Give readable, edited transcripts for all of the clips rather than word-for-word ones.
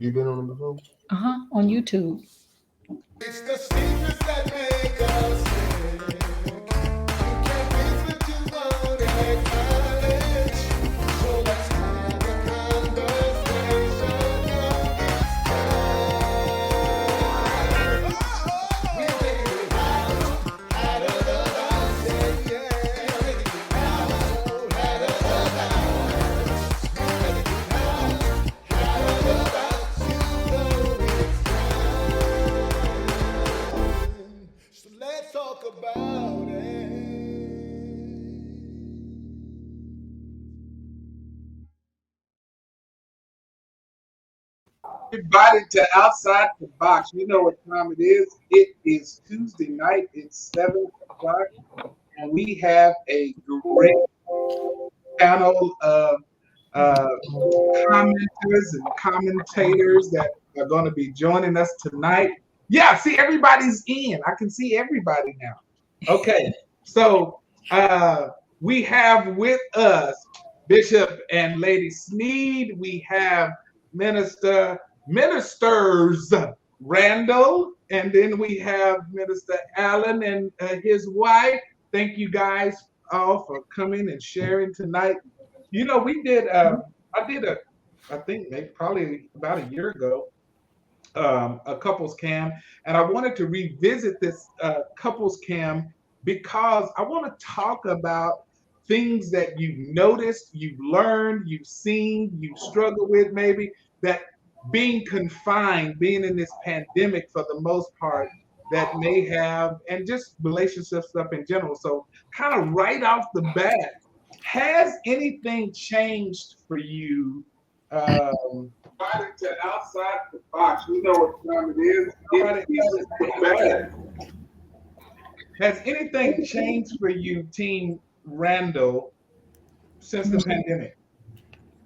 You been on them before? On YouTube. It's the secrets that make us sick. You can't fix what you won't acknowledge. So let's have a conversation. It's time. We're taking it out of the box. Yeah, yeah. We're taking it out of the box. We're taking it out of the box. You know it's time. So let's talk about it. Everybody to outside the box. You know what time it is. It is Tuesday night. It's 7 o'clock, and we have a great panel of uh, commenters and commentators that are going to be joining us tonight. Yeah, see, everybody's in. I can see everybody now. Okay, so we have with us Bishop and Lady Sneed. We have Ministers Randall, and then we have Minister Allen and his wife. Thank you guys all for coming and sharing tonight. You know, we did. I did I think maybe probably about a year ago, a couples cam, and I wanted to revisit this couples cam because I want to talk about things that you've noticed, you've learned, you've seen, you struggle with maybe that being confined, being in this pandemic for the most part, that may have, and just relationship stuff in general. So, kind of right off the bat, has anything changed for you? Invited to outside the box. We know what time it is. It is bad. Has anything changed for you, Team Randall, since the pandemic?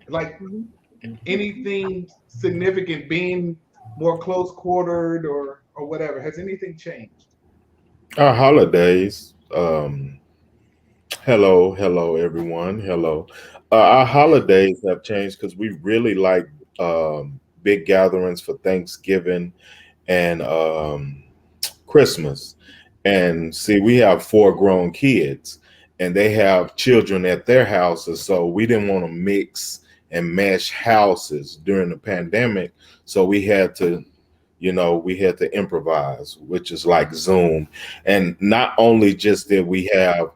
Like anything significant, being more close quartered or whatever? Has anything changed? Our holidays. Hello, everyone. Hello. Our holidays have changed because we really like big gatherings for Thanksgiving and Christmas. And see, we have four grown kids, and they have children at their houses, so we didn't want to mix and mesh houses during the pandemic. So we had to improvise, which is like Zoom. And not only just did we have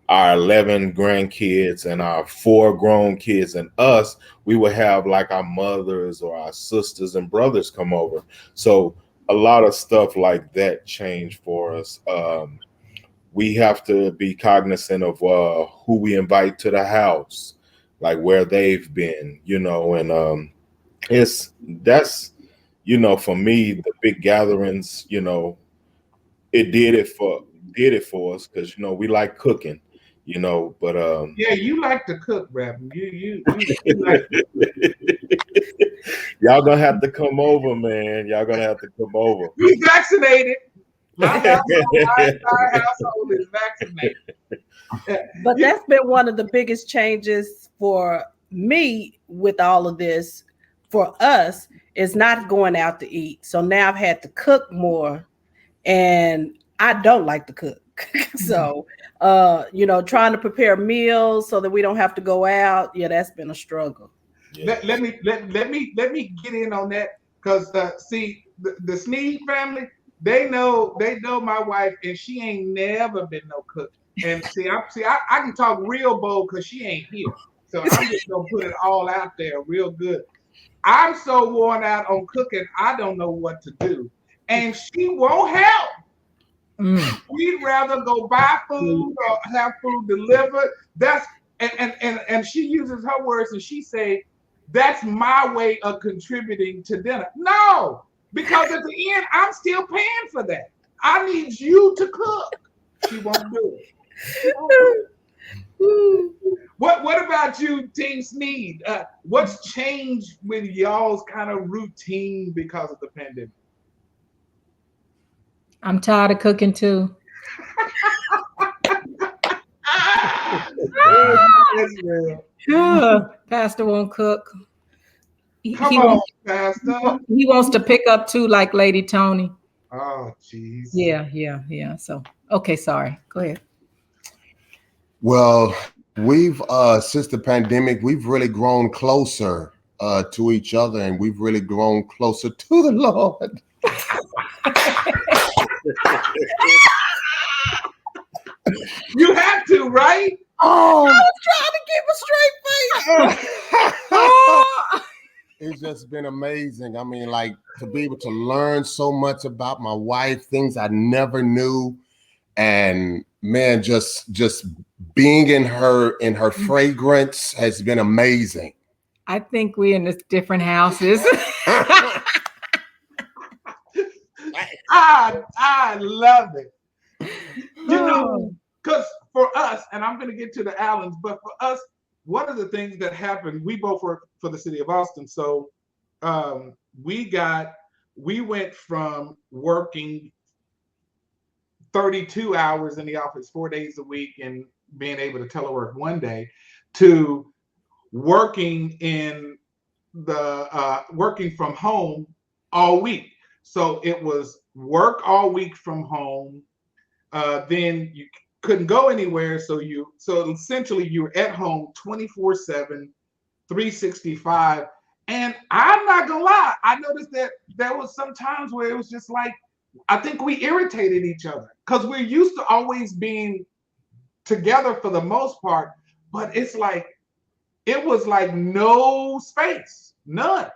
our 11 grandkids and our four grown kids and us, we would have like our mothers or our sisters and brothers come over. So a lot of stuff like that changed for us. We have to be cognizant of who we invite to the house, like where they've been, and it's that's for me, the big gatherings, it did it for us because we like cooking, but Yeah, you like to cook, Reverend. You like. y'all gonna have to come over, man. Y'all gonna have to come over. We vaccinated. My household is vaccinated. But that's been one of the biggest changes for me with all of this for us is not going out to eat. So now I've had to cook more and I don't like to cook. So trying to prepare meals so that we don't have to go out. Yeah, that's been a struggle. Yeah. Let me get in on that because see the Sneed family, they know my wife and she ain't never been no cook. And I can talk real bold because she ain't here. So I'm just gonna put it all out there real good. I'm so worn out on cooking, I don't know what to do. And she won't help. We'd rather go buy food or have food delivered. That's and she uses her words and she say, that's my way of contributing to dinner. No, because at the end, I'm still paying for that. I need you to cook. She won't do it. What about you, Team Sneed? What's changed with y'all's kind of routine because of the pandemic? I'm tired of cooking too. That's real. Pastor won't cook. He, Come he on, wants Pastor. he wants to pick up too, like Lady Tony. Oh, jeez. Yeah. So okay, sorry. Go ahead. Well, we've since the pandemic, we've really grown closer to each other, and we've really grown closer to the Lord. You have to, right? Oh, Trying to keep a straight face. it's just been amazing. I mean, like to be able to learn so much about my wife, things I never knew, and man, just being in her fragrance has been amazing. I think we in this different houses. I love it. You know, Oh. because for us, and I'm going to get to the Allens, but for us, one of the things that happened, we both work for the city of Austin. So um, we got, we went from working 32 hours in the office 4 days a week and being able to telework one day to working in the working from home all week. So it was work all week from home. Then you couldn't go anywhere, so essentially you're at home 24/7, 365. And I'm not gonna lie, I noticed that there was some times where it was just like I think we irritated each other because we're used to always being together for the most part, but it's like it was like no space, none,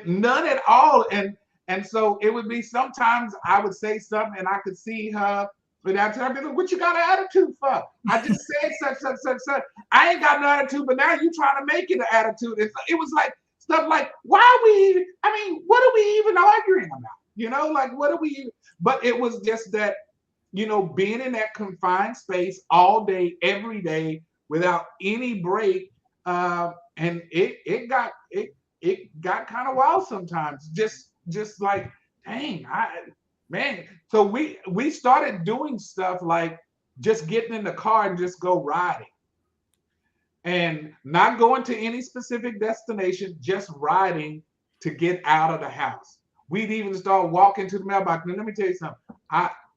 none at all. And so it would be sometimes I would say something and I could see her, but after I'd be like, "What you got an attitude for? I just said such. I ain't got no attitude, but now you trying to make it an attitude." It was like stuff like, "Why are we? I mean, what are we even arguing about? You know, like what are we?" But it was just that being in that confined space all day, every day, without any break, and it got kind of wild sometimes. Just like, dang, man. So we started doing stuff like just getting in the car and just go riding, and not going to any specific destination, just riding to get out of the house. We'd even start walking to the mailbox. Now, let me tell you something.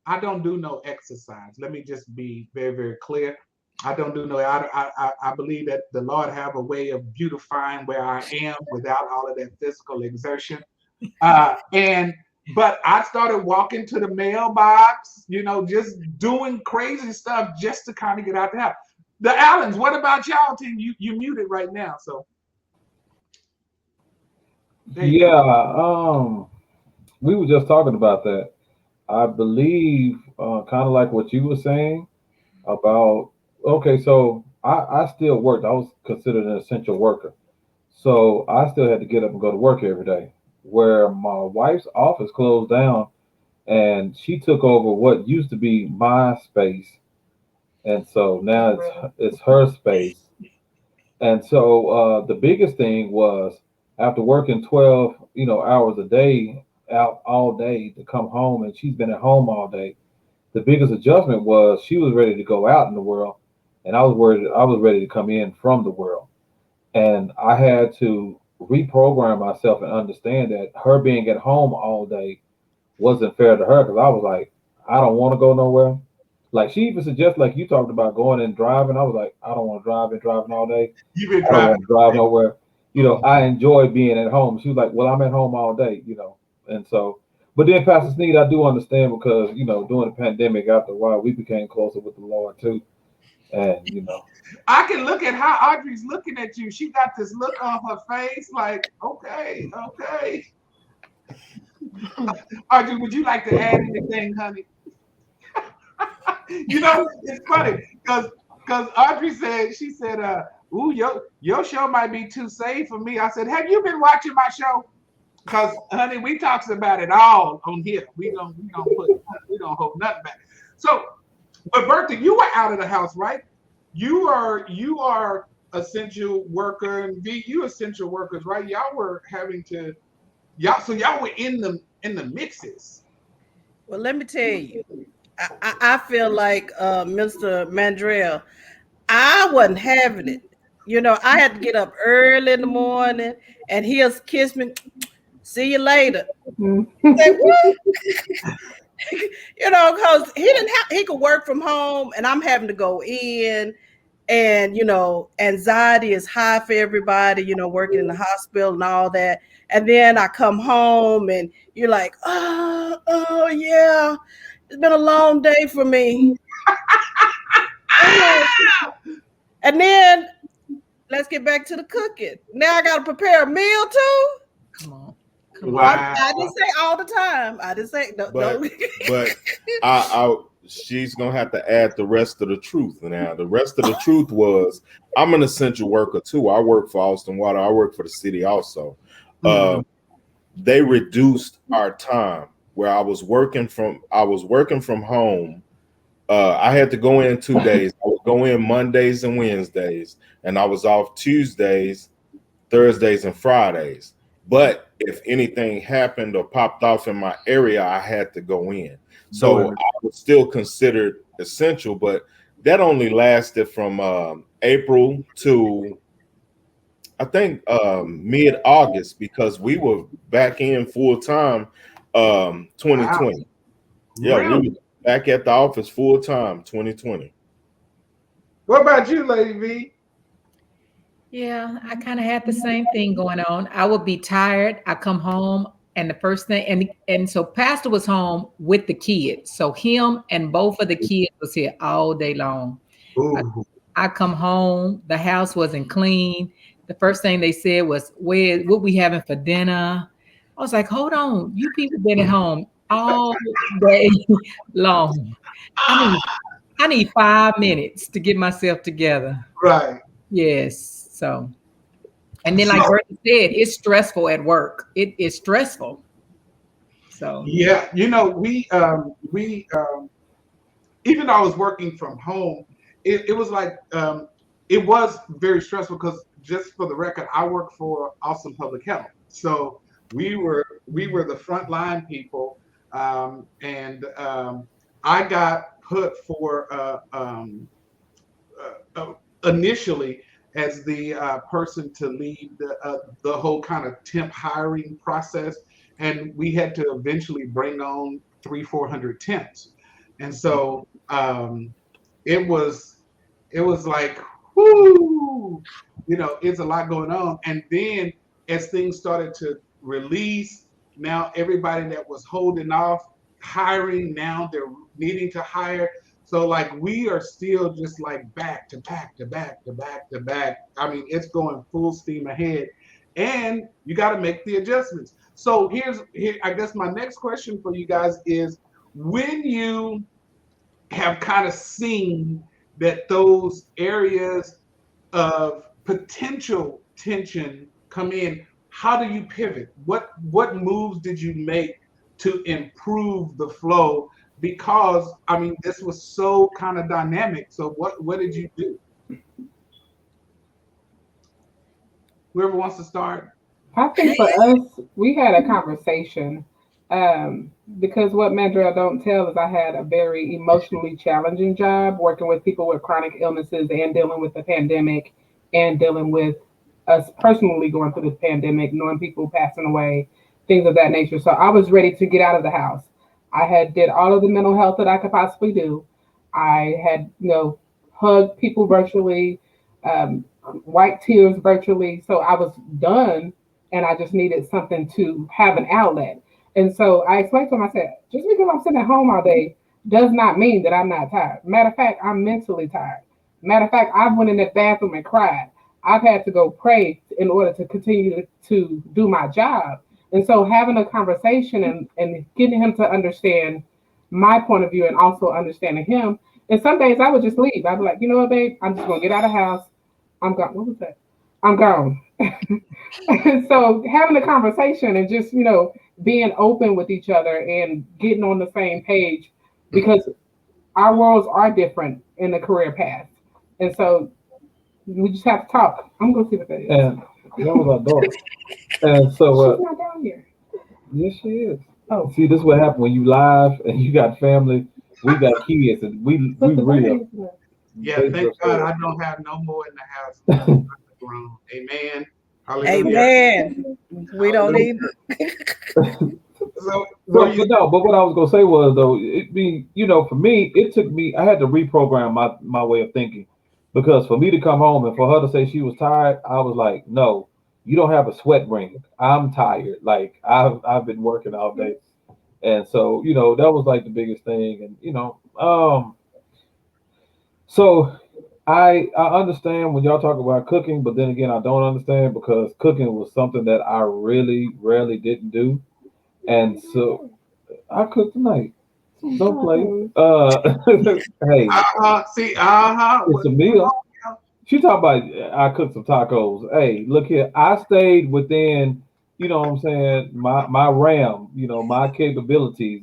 I don't do no exercise. Let me just be very, very clear. I don't do no. I believe that the Lord have a way of beautifying where I am without all of that physical exertion. And but I started walking to the mailbox, just doing crazy stuff just to kind of get out the house. The Allens, what about y'all team? You muted right now, so there you Yeah, go. we were just talking about that. I believe, kind of like what you were saying about. Okay, so I still worked. I was considered an essential worker, so I still had to get up and go to work every day. Where my wife's office closed down, and she took over what used to be my space, and so now it's her space. And so the biggest thing was after working 12, hours a day out all day to come home, and she's been at home all day. The biggest adjustment was she was ready to go out in the world, and I was ready to come in from the world. And I had to reprogram myself and understand that her being at home all day wasn't fair to her because I was like, I don't want to go nowhere. Like she even suggested, like you talked about going and driving. I was like, I don't want to drive and driving all day. You've been I don't driving. want to drive nowhere. I enjoy being at home. She was like, well, I'm at home all day. And so, but then Pastor Sneed, I do understand because, during the pandemic, after a while, we became closer with the Lord too. And. I can look at how Audrey's looking at you. She got this look on her face, like, okay, okay. Audrey, would you like to add anything, honey? It's funny because Audrey said she said, "Ooh, your show might be too safe for me." I said, "Have you been watching my show?" Because honey, we talks about it all on here. We don't hold nothing back. So, but Bertha, you were out of the house, right? You are essential worker, and V, you essential workers, right? Y'all were having to y'all were in the mixes. Well, let me tell you, I feel like Mr. Mandrell, I wasn't having it. You know, I had to get up early in the morning, and he'll kiss me. See you later. Mm. Say what? You know, because he could work from home, and I'm having to go in, and you know, anxiety is high for everybody. You know, working in the hospital and all that, and then I come home, and you're like, oh yeah, it's been a long day for me. Oh. And then let's get back to the cooking. Now I got to prepare a meal too. Come on. Come on. Wow. I didn't say all the time. I didn't say no. But No. but I she's gonna have to add the rest of the truth. Now the rest of the truth was I'm an essential worker too. I work for Austin Water. I work for the city also. They reduced our time where I was working from home. I had to go in 2 days. I would go in Mondays and Wednesdays, and I was off Tuesdays, Thursdays, and Fridays. But if anything happened or popped off in my area, I had to go in. So I was still considered essential, but that only lasted from April to I think mid-August because we were back in full time 2020. Wow. Yeah, Really? we were back at the office full time 2020. What about you, Lady V? Yeah, I kind of had the same thing going on. I would be tired. I come home, and the first thing, and so Pastor was home with the kids. So him and both of the kids was here all day long. Ooh. I come home, the house wasn't clean. The first thing they said was, what we having for dinner? I was like, hold on, you people been at home all day long. I need 5 minutes to get myself together. Right. Yes. So, and then like Bertha said, it's stressful at work. It is stressful. So Yeah, you know, we even though I was working from home, it was like it was very stressful because just for the record, I work for Awesome Public Health, so we were the frontline people, and I got put for initially as the person to lead the whole kind of temp hiring process, and we had to eventually bring on 300-400 temps, and so it was like, whoo, you know, it's a lot going on. And then as things started to release, now everybody that was holding off hiring, now they're needing to hire. So like we are still just like back to back to back to back to back. I mean, it's going full steam ahead, and you got to make the adjustments. So here, I guess my next question for you guys is, when you have kind of seen that those areas of potential tension come in, how do you pivot? What moves did you make to improve the flow? Because I mean, this was so kind of dynamic. So what did you do? Whoever wants to start. I think for us, we had a conversation because what Mandrell don't tell is I had a very emotionally challenging job working with people with chronic illnesses and dealing with the pandemic and dealing with us personally going through the pandemic, knowing people passing away, things of that nature. So I was ready to get out of the house. I had did all of the mental health that I could possibly do. I had, hugged people virtually, wiped tears virtually. So I was done, and I just needed something to have an outlet. And so I explained to him, I said, just because I'm sitting at home all day does not mean that I'm not tired. Matter of fact, I'm mentally tired. Matter of fact, I went in that bathroom and cried. I've had to go pray in order to continue to do my job. And so having a conversation and getting him to understand my point of view and also understanding him. And some days I would just leave. I'd be like, you know what, babe, I'm just gonna get out of the house. I'm gone. What was that? I'm gone. And so having a conversation and just, being open with each other and getting on the same page, because our worlds are different in the career path. And so we just have to talk. I'm gonna see what that is. And that was our daughter. And so, She's not down here. yes, she is. Oh, See, this is what happened when you live and you got family. We got kids, and we but the real. bird is Yeah, thank dangerous God world. I don't have no more in the house now. I'm grown. Amen. Hallelujah. Amen. We don't Hallelujah. need. So what were So, you but no, but what I was gonna say was though, it be for me, it took me. I had to reprogram my way of thinking because for me to come home and for her to say she was tired, I was like, no, you don't have a sweat ring. I'm tired. Like I've been working all day, and so that was like the biggest thing, and so I understand when y'all talk about cooking, but then again, I don't understand because cooking was something that I really rarely didn't do, and so I cook tonight. Don't play. Hey, see, uh-huh. it's a Come meal. on now. She talking about I cooked some tacos. Hey, look here. I stayed within, what I'm saying, my RAM, my capabilities.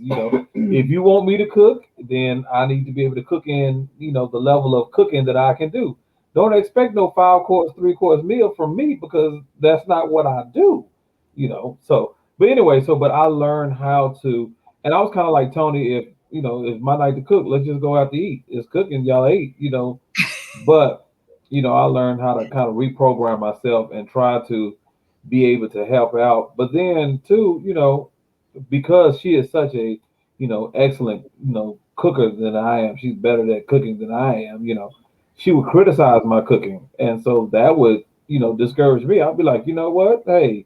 If you want me to cook, then I need to be able to cook in, the level of cooking that I can do. Don't expect no 5 course, 3 course meal from me because that's not what I do. So, but anyway, but I learned how to, and I was kind of like Tony. If it's my night to cook, let's just go out to eat. It's cooking, y'all ate. But I learned how to kind of reprogram myself and try to be able to help out. But then too, because she is such a excellent cooker than I am. She's better at cooking than I am. She would criticize my cooking, and so that would discourage me. I'd be like, you know what? Hey,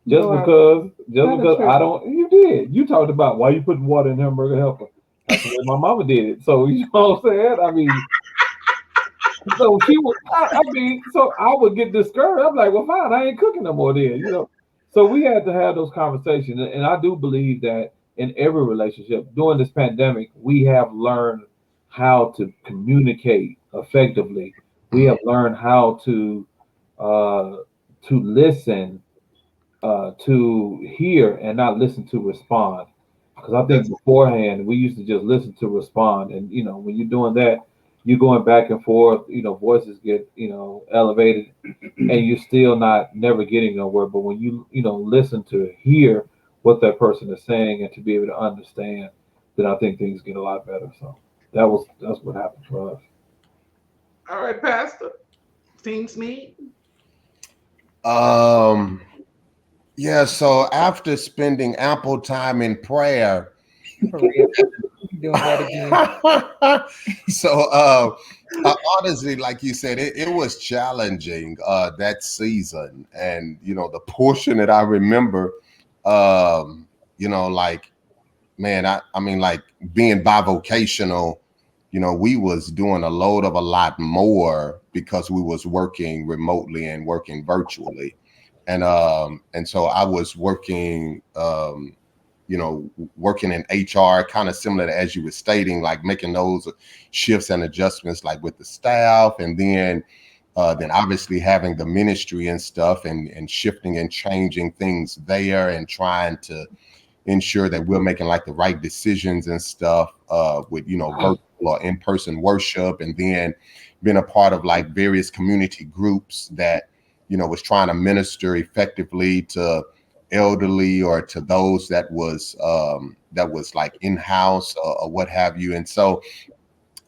just Go out. because Tell the I truth. don't, you did. You talked about why you putting water in hamburger helper. That's the way my mama did it. So you know what I'm saying? I mean, so she would. So I would get discouraged. I'm like, well, fine, I ain't cooking no more then. So we had to have those conversations, and I do believe that in every relationship during this pandemic, we have learned how to communicate effectively. We have learned how uh, to listen, to hear, and not listen to respond. Because I think That's beforehand we used to just listen to respond, and when you're doing that, you're going back and forth. Voices get elevated, and you're still not never getting nowhere. But when you listen to hear what that person is saying and to be able to understand, then I think things get a lot better. So that's what happened for us. all right, Pastor. Seems me. Um, yeah, so after spending ample time in prayer, For real. You doing that again. so honestly, like you said, it was challenging that season. And the portion that I remember, um, like, man, I mean, like, being bivocational, we was doing a lot more because we was working remotely and working virtually. And so I was working, working in HR, kind of similar to, as you were stating, like making those shifts and adjustments, like with the staff, and then obviously having the ministry and stuff, and shifting and changing things there, and trying to ensure that we're making like the right decisions and stuff, with virtual or in-person worship, and then being a part of like various community groups that was trying to minister effectively to elderly or to those that was like in-house, or what have you. And so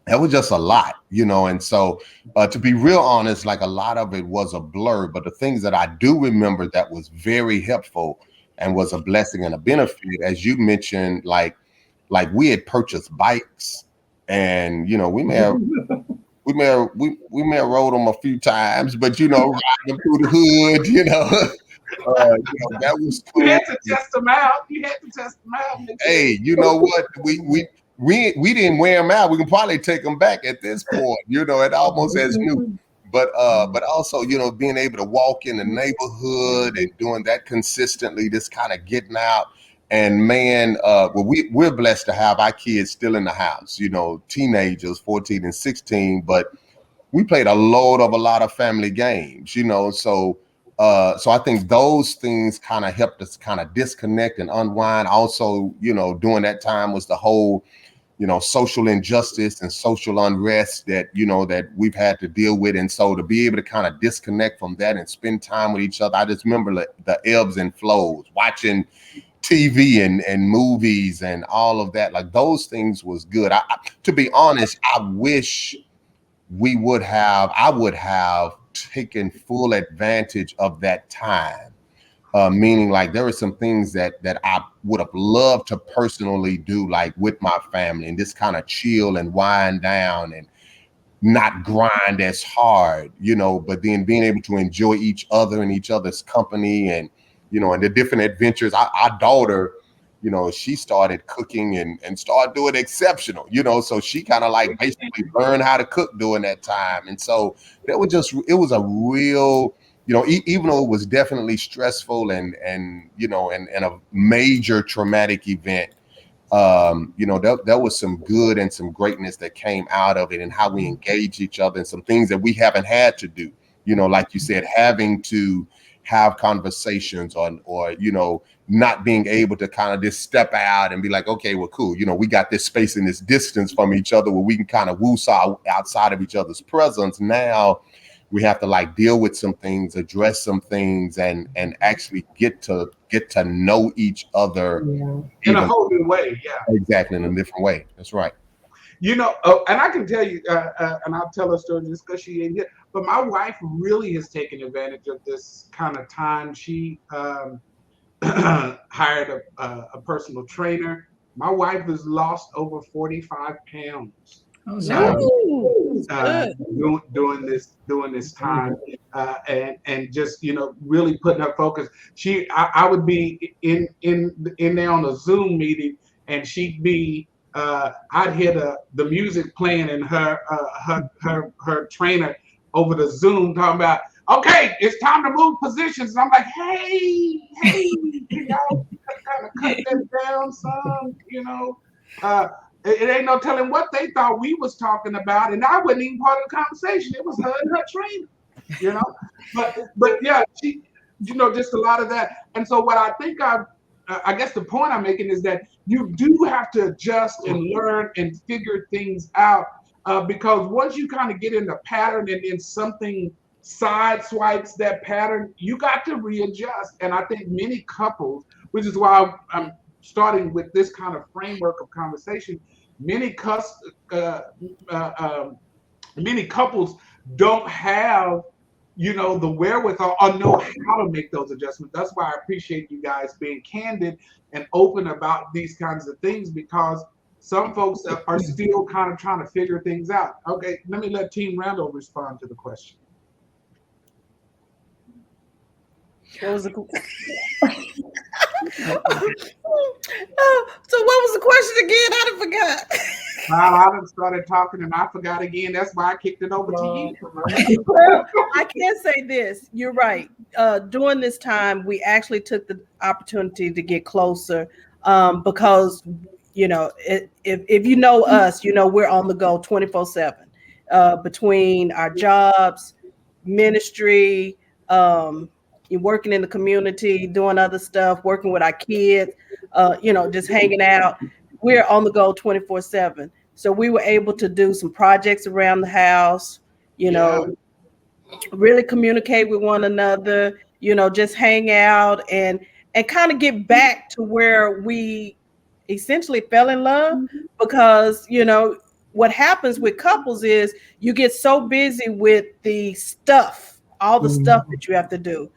that was just a lot, and so to be real honest, like, a lot of it was a blur, but the things that I do remember that was very helpful and was a blessing and a benefit, as you mentioned, like we had purchased bikes, and we may have rode them a few times, but riding them through the hood, that was You cool. had to test them out. You had to test them out. Make sure Hey, you know what? We didn't wear them out. We can probably take them back at this point. It almost as new. But also, being able to walk in the neighborhood and doing that consistently, just kind of getting out. And man, well, we're blessed to have our kids still in the house. Teenagers, 14 and 16, but we played a lot of family games, so I think those things kind of helped us kind of disconnect and unwind. Also, during that time was the whole, social injustice and social unrest that we've had to deal with. And so to be able to kind of disconnect from that and spend time with each other, I just remember the ebbs and flows, watching TV and movies and all of that. Like, those things was good. To be honest, I wish I would have taken full advantage of that time. Meaning, like, there are some things that I would have loved to personally do, like with my family, and just kind of chill and wind down and not grind as hard, but then being able to enjoy each other and each other's company, and and the different adventures. Our daughter, she started cooking and started doing exceptional, so she kind of like basically learned how to cook during that time. And so it was a real, even though it was definitely stressful and a major traumatic event, there was some good and some greatness that came out of it, and how we engage each other, and some things that we haven't had to do, like you said, having to have conversations on, or not being able to kind of just step out and be like, okay, well, cool, we got this space and this distance from each other where we can kind of woosah outside of each other's presence. Now we have to like deal with some things, address some things, and actually get to know each other in a whole new way. Yeah, exactly, in a different way. That's right. And I can tell you, and I'll tell a story just because she ain't here. But my wife really has taken advantage of this kind of time. She hired a personal trainer. My wife has lost over 45 pounds. Oh, uh, no. Ooh, good. doing this time, and just really putting her focus. I would be in there on a Zoom meeting, and she'd be I'd hear the music playing, and her trainer over the Zoom talking about, okay, it's time to move positions. And I'm like, hey, can y'all kind of cut that down some. It ain't no telling what they thought we was talking about, and I wasn't even part of the conversation. It was her and her trainer. But yeah, she, just a lot of that. And so what I guess the point I'm making is that you do have to adjust and learn and figure things out, because once you kind of get in the pattern and then something sideswipes that pattern, you got to readjust. And I think many couples, which is why I'm starting with this kind of framework of conversation, many couples don't have the wherewithal or know how to make those adjustments. That's why I appreciate you guys being candid and open about these kinds of things, because some folks are still kind of trying to figure things out. Okay, let me let Team Randall respond to the question. What was the so what was the question again? I done forgot. I done started talking and I forgot again. That's why I kicked it over to you. Well, I can say this. You're right. During this time, we actually took the opportunity to get closer, because if you know us, we're on the go 24/7, between our jobs, ministry, you're working in the community, doing other stuff, working with our kids, just hanging out. We're on the go 24/7. So we were able to do some projects around the house, Yeah. really communicate with one another, just hang out and kind of get back to where we essentially fell in love. Because what happens with couples is you get so busy with the stuff, all the stuff that you have to do,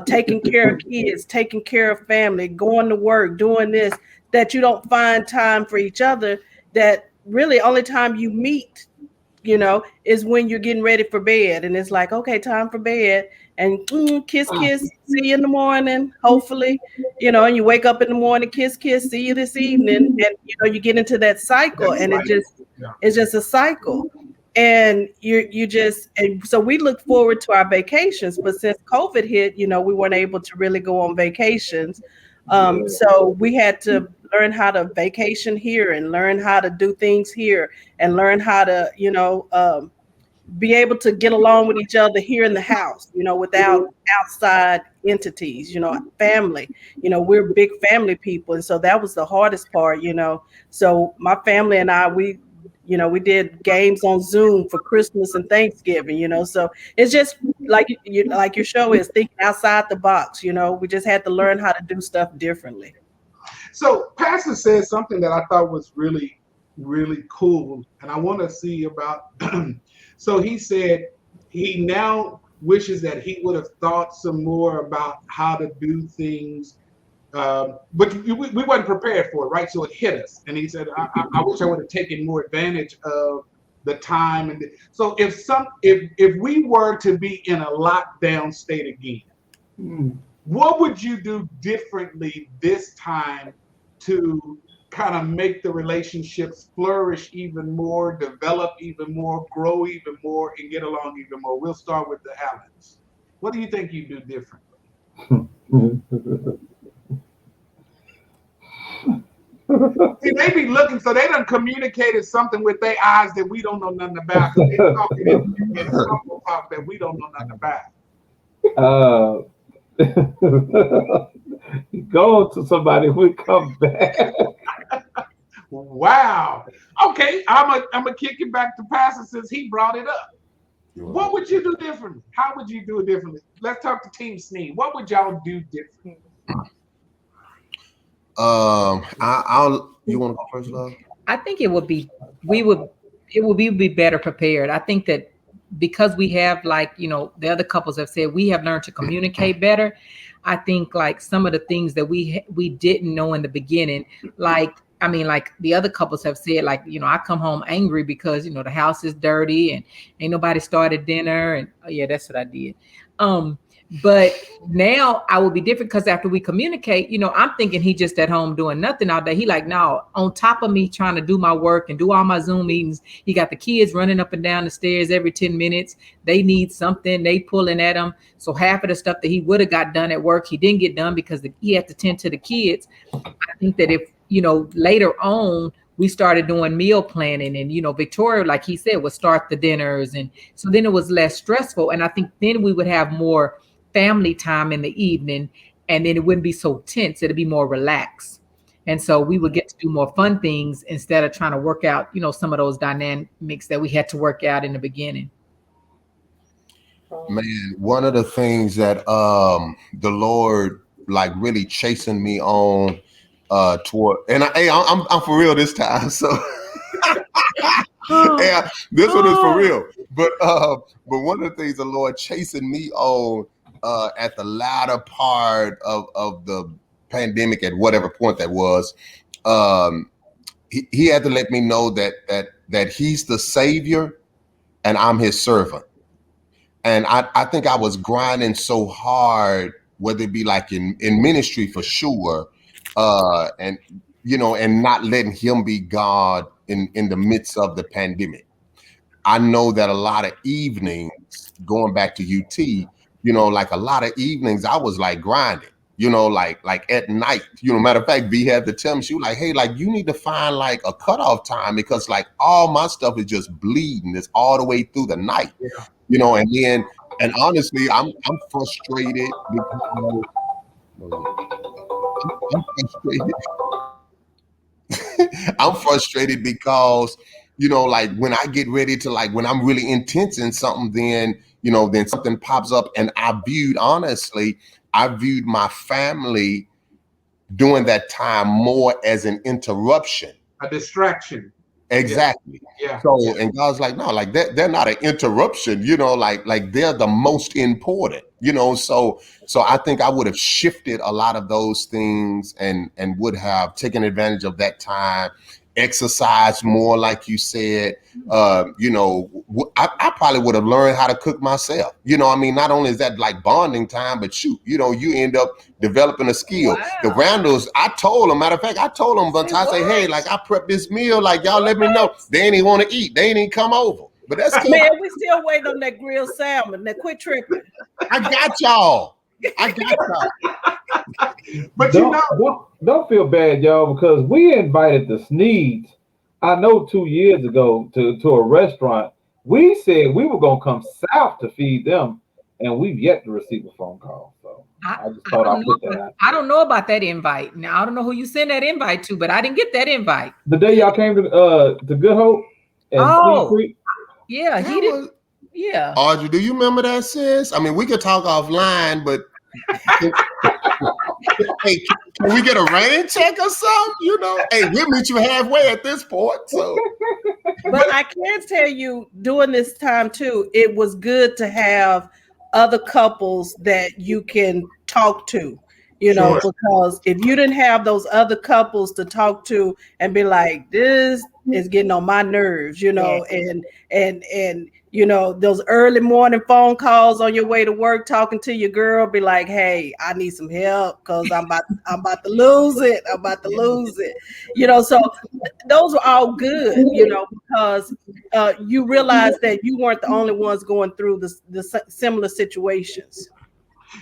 taking care of kids, taking care of family, going to work, doing this, that you don't find time for each other. That really only time you meet, is when you're getting ready for bed, and it's like, okay, time for bed, and kiss, kiss, see you in the morning, hopefully, and you wake up in the morning, kiss, kiss, see you this evening, and you get into that cycle, and it's just a cycle, and and so we look forward to our vacations, but since COVID hit, we weren't able to really go on vacations. So we had to learn how to vacation here and learn how to do things here and learn how to, be able to get along with each other here in the house, without outside entities, family, we're big family people. And so that was the hardest part. So my family and I, we did games on Zoom for Christmas and Thanksgiving, so it's just like like your show is thinking outside the box, we just had to learn how to do stuff differently. So Pastor said something that I thought was really, really cool. And I want to see about. So he said he now wishes that he would have thought some more about how to do things, but we weren't prepared for it, right? So it hit us, and he said, I wish I would have taken more advantage of the time. And so if we were to be in a lockdown state again, what would you do differently this time to kind of make the relationships flourish even more, develop even more, grow even more, and get along even more? We'll start with the Allens. What do you think you do differently? See, they be looking, so they done communicated something with their eyes that we don't know nothing about. They talking in humble talk that we don't know nothing about. Go to somebody we come back. Wow. Okay, I'm a kick it back to Pastor since he brought it up. What would you do differently? How would you do it differently? Let's talk to Team Sneed. What would y'all do differently? I'll. You want to go first, love? I think it would be be better prepared. I think that because we have, like, the other couples have said, we have learned to communicate better. I think like some of the things that we didn't know in the beginning, like the other couples have said, like, I come home angry because the house is dirty and ain't nobody started dinner, and oh yeah, that's what I did. But now I will be different because after we communicate, I'm thinking he just at home doing nothing all day. He like, no, on top of me trying to do my work and do all my Zoom meetings, he got the kids running up and down the stairs every 10 minutes. They need something, they pulling at him. So half of the stuff that he would have got done at work, he didn't get done because he had to tend to the kids. I think that if, later on, we started doing meal planning, and, Victoria, like he said, would start the dinners. And so then it was less stressful. And I think then we would have more family time in the evening, and then it wouldn't be so tense. It'd be more relaxed. And so we would get to do more fun things instead of trying to work out, some of those dynamics that we had to work out in the beginning. Man, one of the things that the Lord like really chasing me on toward, and I'm for real this time. So yeah, this one is for real. But one of the things the Lord chasing me on at the latter part of the pandemic, at whatever point that was, he had to let me know that he's the savior and I'm his servant. And I think I was grinding so hard, whether it be like in ministry for sure, and not letting him be God in the midst of the pandemic. I know that a lot of evenings, going back to UT, like a lot of evenings I was like grinding, like at night, matter of fact, B had to tell me, she was like, hey, like you need to find like a cutoff time because like all my stuff is just bleeding. It's all the way through the night, and honestly, I'm frustrated because I'm frustrated. I'm frustrated because, like when I get ready to, like when I'm really intense in something, then something pops up, and I viewed my family during that time more as an interruption. A distraction. Exactly. Yeah. So, and God's like, no, like they're not an interruption, like they're the most important, so I think I would have shifted a lot of those things and would have taken advantage of that time, exercise more, like you said. I probably would have learned how to cook myself. Not only is that like bonding time, but shoot, you end up developing a skill. Wow. The Randalls, matter of fact, I told them one time, I say, hey, like I prepped this meal, like y'all let me know. They ain't even want to eat. They ain't even come over. But that's cool. Man, we still waiting on that grilled salmon. Now quit tripping. I got y'all. But don't feel bad, y'all, because we invited the Sneeds, I know 2 years ago, to a restaurant. We said we were gonna come south to feed them, and we've yet to receive a phone call. So I just thought I'd put that out. I don't know about that invite. Now I don't know who you sent that invite to, but I didn't get that invite. The day y'all came to Good Hope and Creek. Yeah, he did. Yeah. Audrey, do you remember that, sis? I mean, we could talk offline, but Hey, can we get a rain check or something? You know, hey, we'll meet you halfway at this point. So, But I can tell you, during this time too, it was good to have other couples that you can talk to, Sure. because if you didn't have those other couples to talk to and be like, this is getting on my nerves, and those early morning phone calls on your way to work, talking to your girl, be like, hey, I need some help because I'm about to lose it. I'm about to lose it. So those were all good, because you realize that you weren't the only ones going through the similar situations.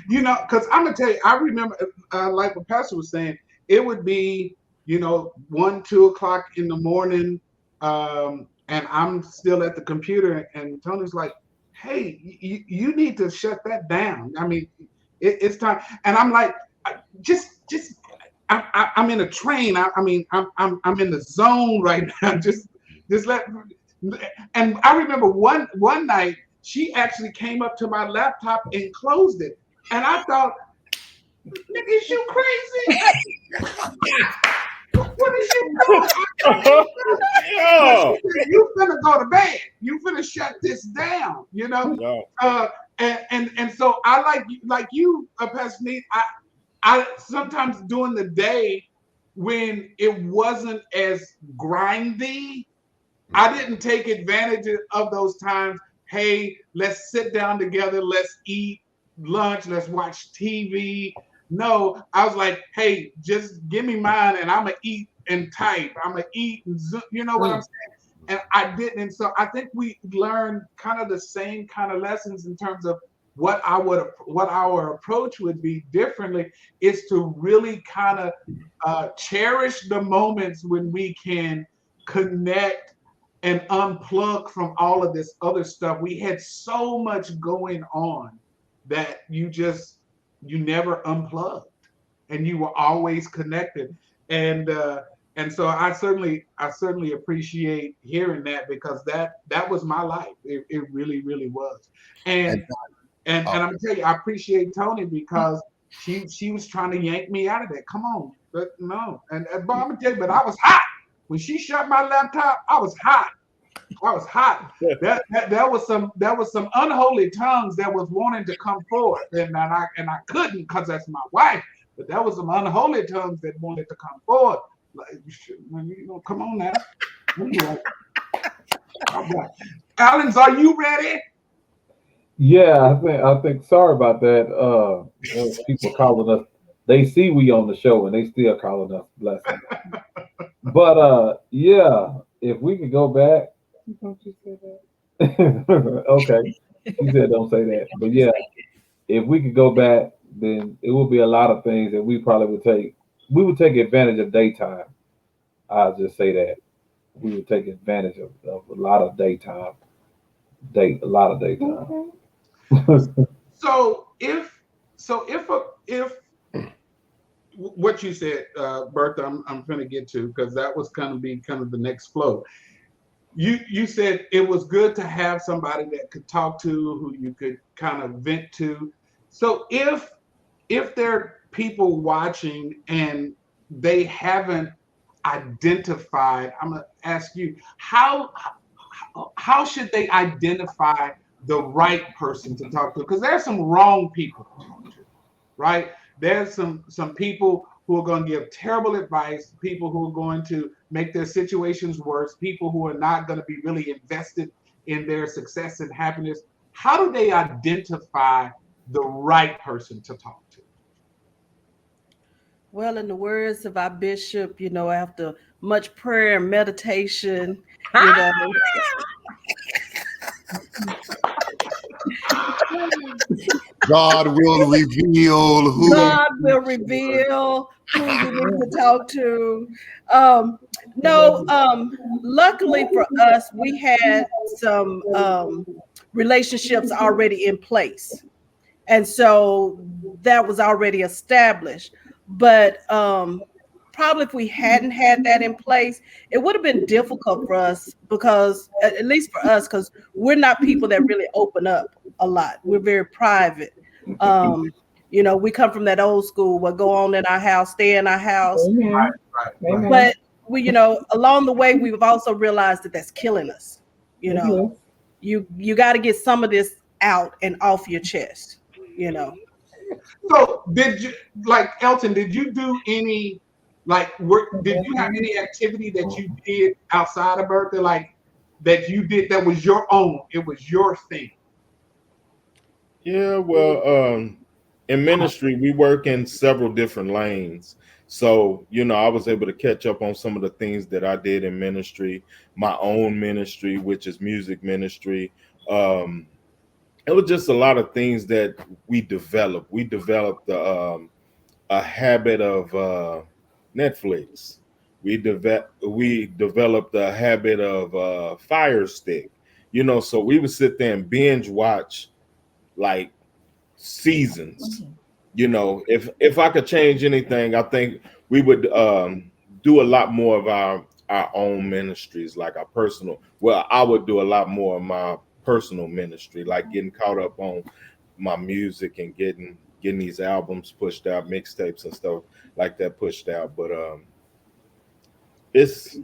Because I'm gonna tell you, I remember, like what Pastor was saying, it would be, 1, 2 o'clock in the morning, and I'm still at the computer, and Tony's like, "Hey, you need to shut that down. I mean, it's time." And I'm like, just, I'm in a train. I mean, I'm in the zone right now. Just let. And I remember one night she actually came up to my laptop and closed it. And I thought, nigga, is you crazy? What is you doing? Yeah. You finna go to bed. You finna shut this down, Yeah. And so I like you, Pastor Neat, I sometimes during the day when it wasn't as grindy, I didn't take advantage of those times. Hey, let's sit down together, let's eat lunch, let's watch TV. No, I was like, hey, just give me mine and I'm gonna eat and type. I'm gonna eat and you know what I'm saying? And I didn't. And so I think we learned kind of the same kind of lessons in terms of what our approach would be differently is to really kind of cherish the moments when we can connect and unplug from all of this other stuff. We had so much going on that you never unplugged, and you were always connected. And so I certainly appreciate hearing that, because that was my life. It really, really was. And and I'm gonna tell you, I appreciate Tony, because she was trying to yank me out of that. Come on, but no. But I'm gonna tell you, but I was hot when she shut my laptop. I was hot. I was hot. That was some unholy tongues that was wanting to come forth, and I couldn't, because that's my wife. But that was some unholy tongues that wanted to come forth. Like, come on now. Anyway, all right. Allen's, are you ready? Yeah, I think. Sorry about that. Those people calling us. They see we on the show and they still calling us blessing. But yeah, if we could go back. Don't you say that? Okay, she said don't say that. But yeah, if we could go back, then it would be a lot of things that we probably would take. We would take advantage of daytime. I'll just say that we would take advantage of a lot of daytime. A lot of daytime. Okay. So if what you said, Bertha, I'm going to get to, because that was kind of be kind of the next flow. You said it was good to have somebody that could talk to, who you could kind of vent to. So if there are people watching and they haven't identified, I'm gonna ask you, how should they identify the right person to talk to? Because there's some wrong people to talk to, right? There's some people who are going to give terrible advice, people who are going to make their situations worse, people who are not going to be really invested in their success and happiness. How do they identify the right person to talk to? Well, in the words of our bishop, after much prayer and meditation, you know, God will reveal who. God will reveal who you need to talk to. No, luckily for us, we had some relationships already in place. And so that was already established. But probably if we hadn't had that in place, it would have been difficult for us, because at least for us, because we're not people that really open up a lot. We're very private. Um, We come from that old school, what go on in our house, stay in our house. Amen. Right. Amen. But we, along the way, we've also realized that that's killing us. You It know, is. you got to get some of this out and off your chest. You know, So did you, like Elton? Did you do any like work? Did you have any activity that you did outside of birthday, like that you did that was your own? It was your thing. Yeah, well, in ministry, we work in several different lanes. So, I was able to catch up on some of the things that I did in ministry, my own ministry, which is music ministry. Um, it was just a lot of things that we developed. We developed a habit of Netflix. We developed a habit of Fire Stick. So we would sit there and binge watch like seasons. If I could change anything, I think we would do a lot more of our own ministries, like our personal. Well, I would do a lot more of my personal ministry, like getting caught up on my music and getting these albums pushed out, mixtapes and stuff like that pushed out. But it's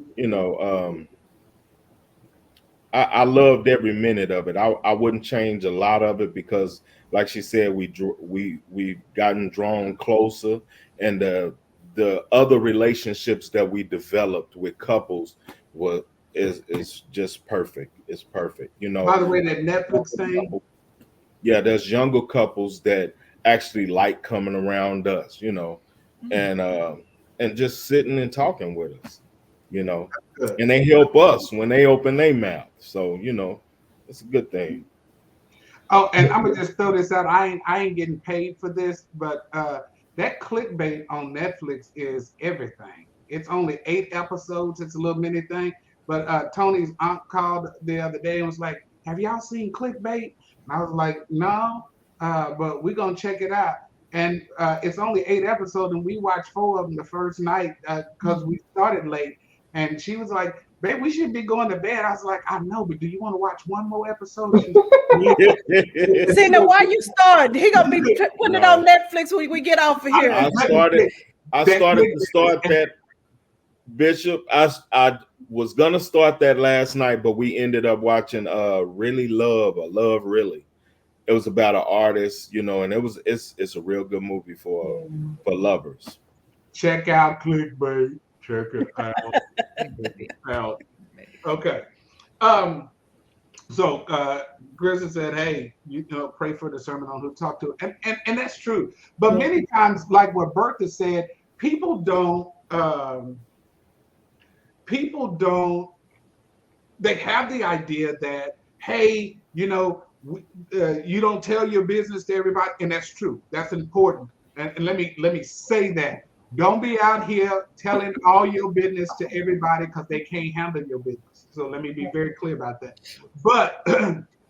I loved every minute of it. I wouldn't change a lot of it because, like she said, we've gotten drawn closer, and the other relationships that we developed with couples was is just perfect. It's perfect. By the way, that Netflix thing. Yeah, there's younger couples that actually like coming around us, and and just sitting and talking with us, you know, Good. and they help us when they open their mouth. So, it's a good thing. Oh, and I'm gonna just throw this out. I ain't getting paid for this, but that clickbait on Netflix is everything. It's only 8 episodes. It's a little mini thing. But Tony's aunt called the other day and was like, "Have y'all seen clickbait?" And I was like, "No, but we're gonna check it out." And it's only 8 episodes, and we watched 4 of them the first night because we started late. And she was like, "Babe, we should be going to bed." I was like, "I know, but do you want to watch one more episode?" She's like, see now why you start? He gonna be putting it on No, Netflix when we get off of here. I started. I That started to clickbait start that, Bishop. I was gonna start that last night, but we ended up watching Really Love or Love Really. It was about an artist, and it's a real good movie for lovers. check out clickbait. Check it out. Okay. Um. So Grizzly said, "Hey, pray for the sermon on who to talk to," and that's true. But many times, like what Bertha said, people don't. People don't. They have the idea that, hey, you don't tell your business to everybody, and that's true. That's important. And let me say that. Don't be out here telling all your business to everybody because they can't handle your business. So let me be very clear about that. But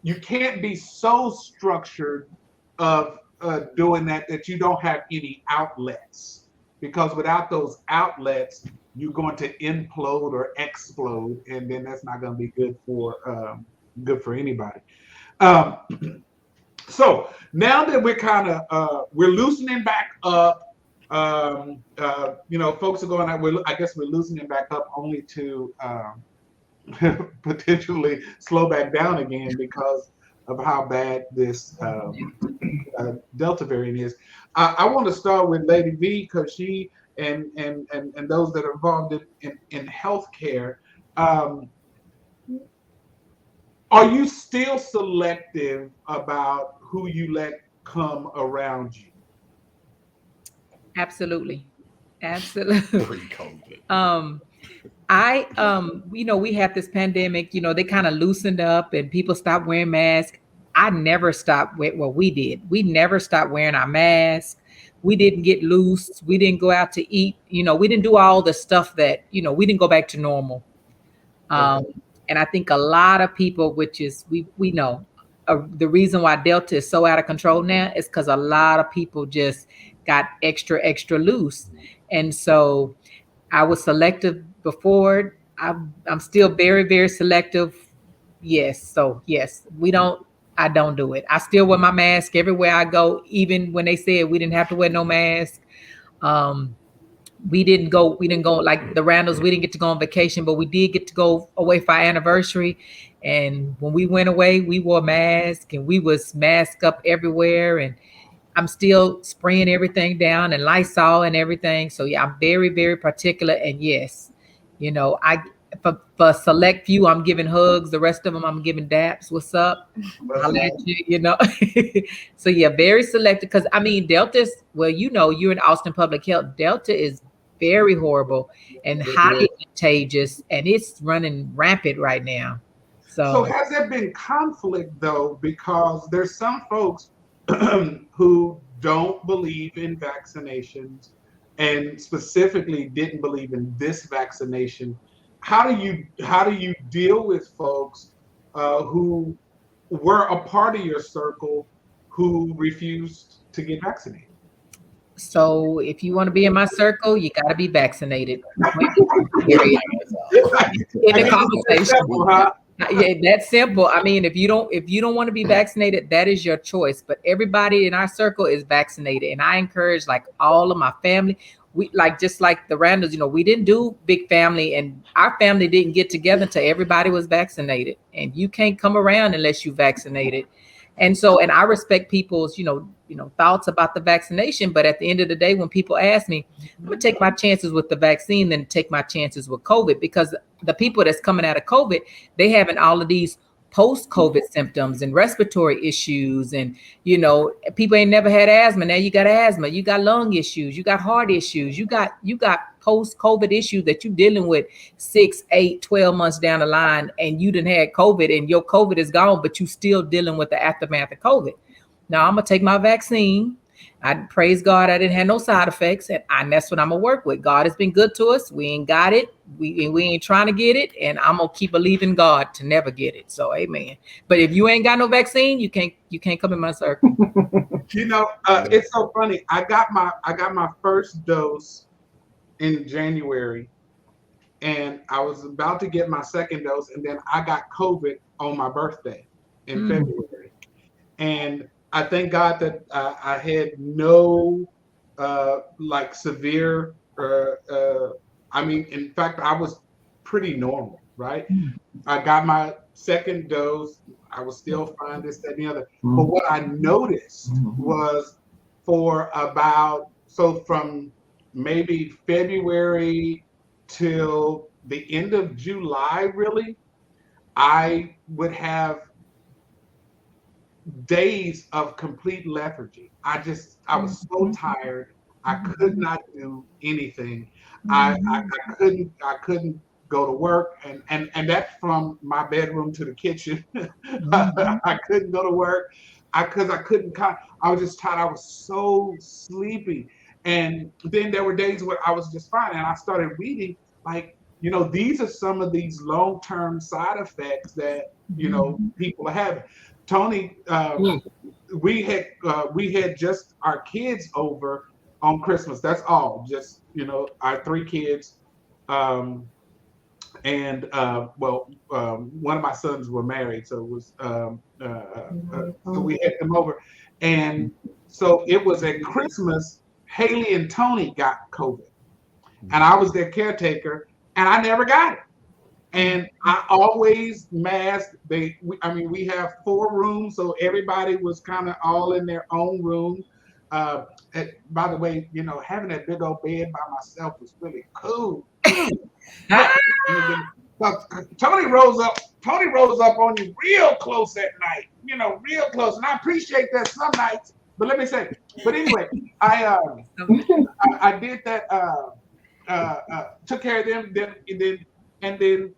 you can't be so structured of doing that you don't have any outlets, because without those outlets, you're going to implode or explode, and then that's not going to be good for anybody. Um, so now that we're kind of we're loosening back up, folks are going out. I guess we're loosening back up only to potentially slow back down again because of how bad this Delta variant is. I want to start with Lady V because she and those that are involved in healthcare. Um, are you still selective about who you let come around you? Absolutely. Absolutely. Pre-COVID. We had this pandemic, they kind of loosened up and people stopped wearing masks. I never stopped what we did. We never stopped wearing our masks. We didn't get loose. We didn't go out to eat. We didn't do all the stuff that, we didn't go back to normal. Um, and I think a lot of people, which is, we know the reason why Delta is so out of control now is because a lot of people just got extra loose. And so I was selective before. I'm still very, very selective. Yes. So yes, we don't I don't do it. I still wear my mask everywhere I go, even when they said we didn't have to wear no mask. Um, we didn't go like the Randalls, we didn't get to go on vacation, but we did get to go away for our anniversary. And when we went away, we wore masks and we was masked up everywhere. And I'm still spraying everything down and Lysol and everything. So yeah, I'm very, very particular. And yes, I for a select few, I'm giving hugs. The rest of them, I'm giving daps. What's up? That's I'll let nice. you. So yeah, very selective. Because I mean, Delta's well, you're in Austin Public Health. Delta is very horrible and highly contagious, and it's running rampant right now. So So has there been conflict though? Because there's some folks who don't believe in vaccinations and specifically didn't believe in this vaccination. How do you deal with folks who were a part of your circle who refused to get vaccinated? So if you want to be in my circle, you got to be vaccinated. Period. In I the guess it's that simple, conversation. huh? Yeah, that's simple. I mean, if you don't want to be vaccinated, that is your choice. But everybody in our circle is vaccinated, and I encourage like all of my family. We like just like the Randalls. We didn't do big family, and our family didn't get together until everybody was vaccinated. And you can't come around unless you vaccinated. And so, and I respect people's thoughts about the vaccination. But at the end of the day, when people ask me, I'm gonna take my chances with the vaccine than take my chances with COVID, because the people that's coming out of COVID, they having all of these post-COVID symptoms and respiratory issues. And people ain't never had asthma. Now you got asthma, you got lung issues, you got heart issues, you got post-COVID issues that you're dealing with 6, 8, 12 months down the line, and you didn't have COVID and your COVID is gone, but you still dealing with the aftermath of COVID. Now I'm gonna take my vaccine. I praise God I didn't have no side effects, and that's what I'm gonna work with. God has been good to us. We ain't got it. We ain't trying to get it, and I'm gonna keep believing God to never get it. So amen. But if you ain't got no vaccine, you can't come in my circle. It's so funny. I got my first dose in January, and I was about to get my second dose, and then I got COVID on my birthday in Mm. February. And I thank God that I had no like severe. I mean, in fact, I was pretty normal, right? I got my second dose. I was still fine, this, that, and the other. But what I noticed was for about so from maybe February till the end of July, really, I would have days of complete lethargy. I was so tired. I could not do anything. I couldn't go to work, and that's from my bedroom to the kitchen. Mhm. I couldn't go to work. Because I couldn't. I was just tired. I was so sleepy. And then there were days where I was just fine, and I started reading like these are some of these long-term side effects that people are having. Tony, we had just our kids over on Christmas. That's all. Just our three kids, um, and one of my sons were married, so it was so we had them over, and so it was at Christmas. Haley and Tony got COVID, and I was their caretaker, and I never got it. And I always masked. I mean, we have 4 rooms, so everybody was kind of all in their own room. Uh, by the way, having that big old bed by myself was really cool. But Tony rose up. Tony rose up on you real close at night. Real close, and I appreciate that some nights. But let me say. But anyway, I did that. Took care of them. And then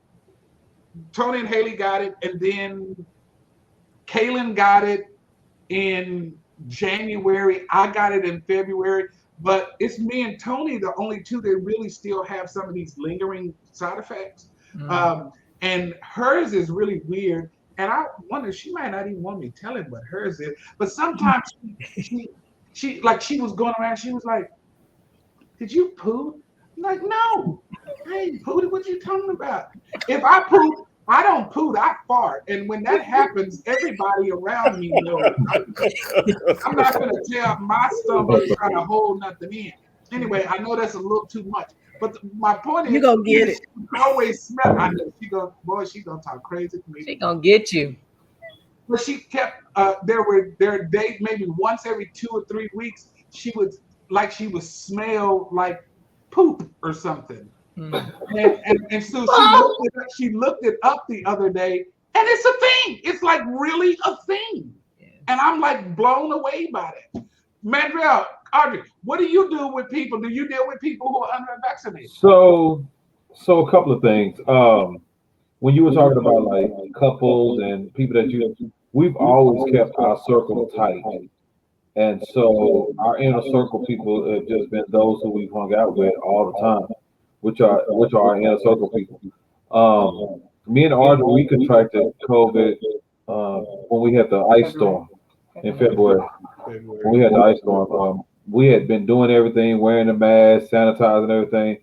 Tony and Haley got it, and then Kaylin got it in January. I got it in February. But it's me and Tony, the only two that really still have some of these lingering side effects. Mm. And hers is really weird. And I wonder, she might not even want me telling what hers is. But sometimes she was going around, she was like, "Did you poop?" I'm like, "No, I ain't pooped. What you talking about? If I poop, I don't poot, I fart. And when that happens, everybody around me knows. I'm not going to tell my stomach trying to hold nothing in. Anyway, I know that's a little too much. But my point You is, gonna get it. she always smell. I know she gonna talk crazy to me. She gonna get you. But she kept. There are days, maybe once every 2 or 3 weeks, she would smell like poop or something. Mm. And so she looked it up the other day, and it's a thing. It's like really a thing. Yes. And I'm like blown away by it. Mandrell, Audrey, what do you do with people? Do you deal with people who are unvaccinated? So a couple of things. When you were talking about like couples and people that we've always kept our circle tight. And so our inner circle people have just been those who we've hung out with all the time, which are our inner circle people. Me and Audrey, we contracted COVID when we had the ice storm in February. When we had the ice storm, we had been doing everything, wearing the mask, sanitizing everything,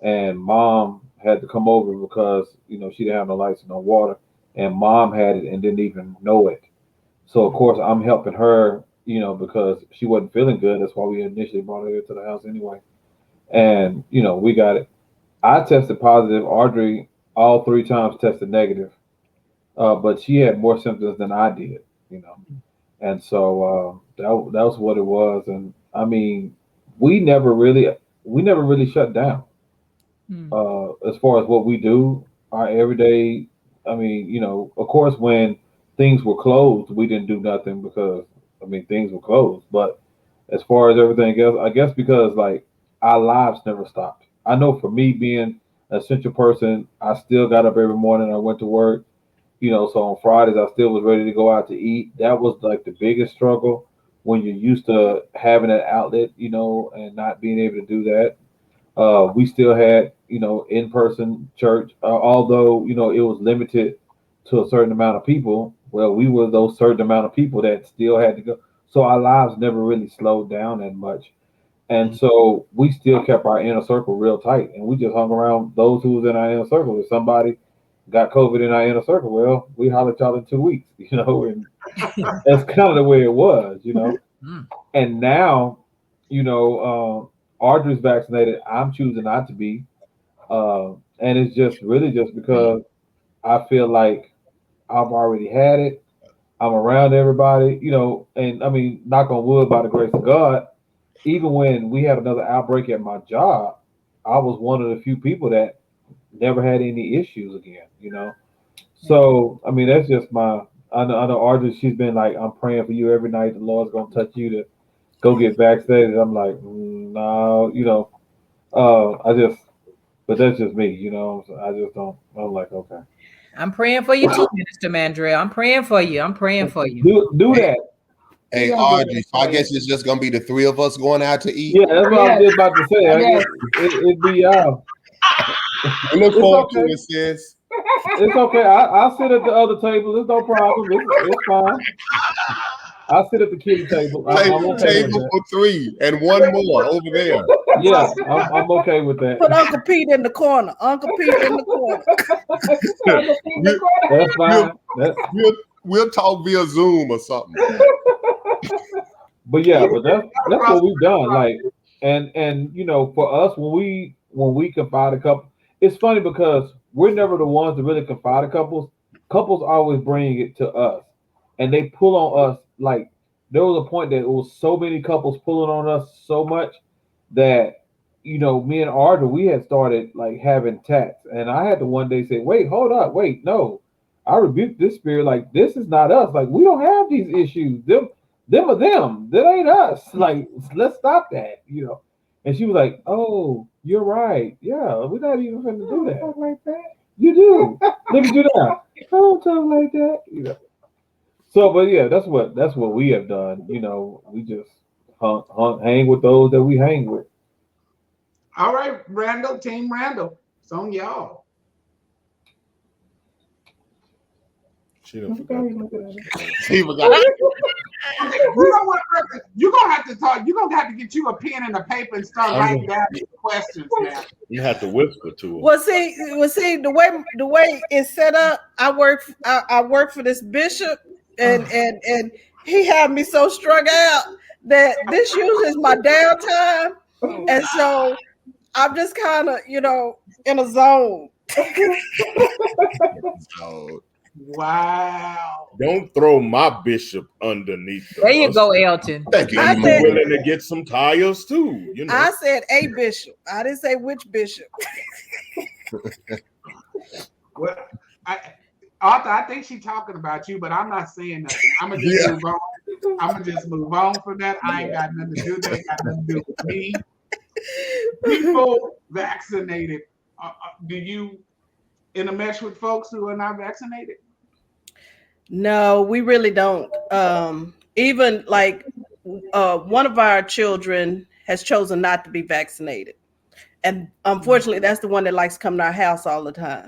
and Mom had to come over because she didn't have no lights and no water, and Mom had it and didn't even know it. So of course I'm helping her, because she wasn't feeling good. That's why we initially brought her here to the house anyway. And we got it. I tested positive. Audrey all 3 times tested negative, but she had more symptoms than I did. You know, and so that was what it was. And I mean, we never really we never really shut down Mm. as far as what we do, our everyday. I mean, of course, when things were closed, we didn't do nothing because things were closed. But as far as everything else, I guess because like our lives never stopped. I know for me being an essential person, I still got up every morning. I went to work. So on Fridays I still was ready to go out to eat. That was like the biggest struggle when you're used to having an outlet, and not being able to do that. We still had, in-person church, although, it was limited to a certain amount of people. Well, we were those certain amount of people that still had to go. So our lives never really slowed down that much. And so we still kept our inner circle real tight. And we just hung around those who was in our inner circle. If somebody got COVID in our inner circle, well, we hollered y'all in 2 weeks, and that's kind of the way it was. Mm. And now, Audrey's vaccinated. I'm choosing not to be. And it's just really just because I feel like I've already had it. I'm around everybody, and knock on wood, by the grace of God, even when we had another outbreak at my job, I was one of the few people that never had any issues again. So, that's just I know Audrey, she's been like, I'm praying for you every night. The Lord's going to touch you to go get vaccinated. I'm like, no, but that's just me. So I just don't. I'm like, okay, I'm praying for you too, Minister Mandrell. I'm praying for you. I'm praying for you. do Hey, that. hey, Yeah, Audrey. So I yeah. guess it's just gonna be the three of us going out to eat. Yeah, that's what I was Yes, just about to say. I yes. guess it'd be y'all. We look It's forward to okay. it, sis. It's okay. I'll sit at the other table. It's no problem. It's fine. I'll sit at the kitty table. I'm okay with Table that. for three and one more over there. Yeah, I'm okay with that. Put Uncle Pete in the corner. Uncle Pete in the corner. we'll, That's we'll, fine. That, we'll talk via Zoom or something. but yeah, but that's what we've done. Like, and for us, when we confide a couple, it's funny because we're never the ones to really confide in couples. Couples always bring it to us, and they pull on us. Like, there was a point that it was so many couples pulling on us so much that me and Arthur, we had started like having tats, and I had to one day say, "Wait, hold up, wait, no." I rebuked this spirit. Like, this is not us. Like, we don't have these issues. Them are them. That ain't us. Like, let's stop that. And she was like, "Oh, you're right. Yeah, we're not even going to do that." Like that. You do. Look at you now. I don't talk like that. So, but yeah, that's what we have done. We just hang with those that we hang with. All right, Randall, Team Randall, it's on y'all. She done Go forgot. ahead, look at it. She forgot. Okay, you know what, Bertha? You're gonna have to talk. You're gonna have to get you a pen and a paper and start I'm writing gonna, down these questions now. you have to whisper to her. Well, see, the way it's set up, I work for this bishop, and he had me so strung out that this usually is my downtime, Oh and so I'm just kind of in a zone. Oh, Wow. don't throw my bishop underneath the there you bus. go, Elton. Thank you. I I'm said willing to get some tires too. I said a bishop. I didn't say which bishop. Well, Arthur, I think she's talking about you, but I'm not saying nothing. I'm gonna just Yeah. move on. I'm gonna just move on from that. I ain't got nothing to do. That ain't got nothing to do with me. People vaccinated. Do you intermesh with folks who are not vaccinated? No, we really don't. Even like one of our children has chosen not to be vaccinated. And unfortunately, that's the one that likes to come to our house all the time.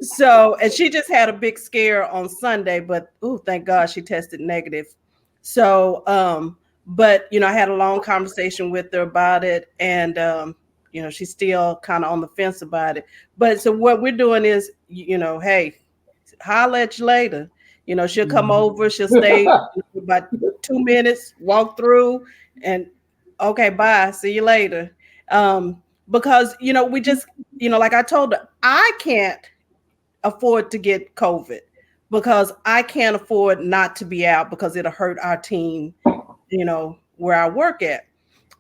So, and she just had a big scare on Sunday, but thank God she tested negative. So, but I had a long conversation with her about it, and she's still kind of on the fence about it. But so what we're doing is, hey, holler at you later. She'll come over, she'll stay about 2 minutes, walk through, and okay, bye, see you later. Because we just, like I told her, I can't afford to get COVID because I can't afford not to be out because it'll hurt our team, where I work at.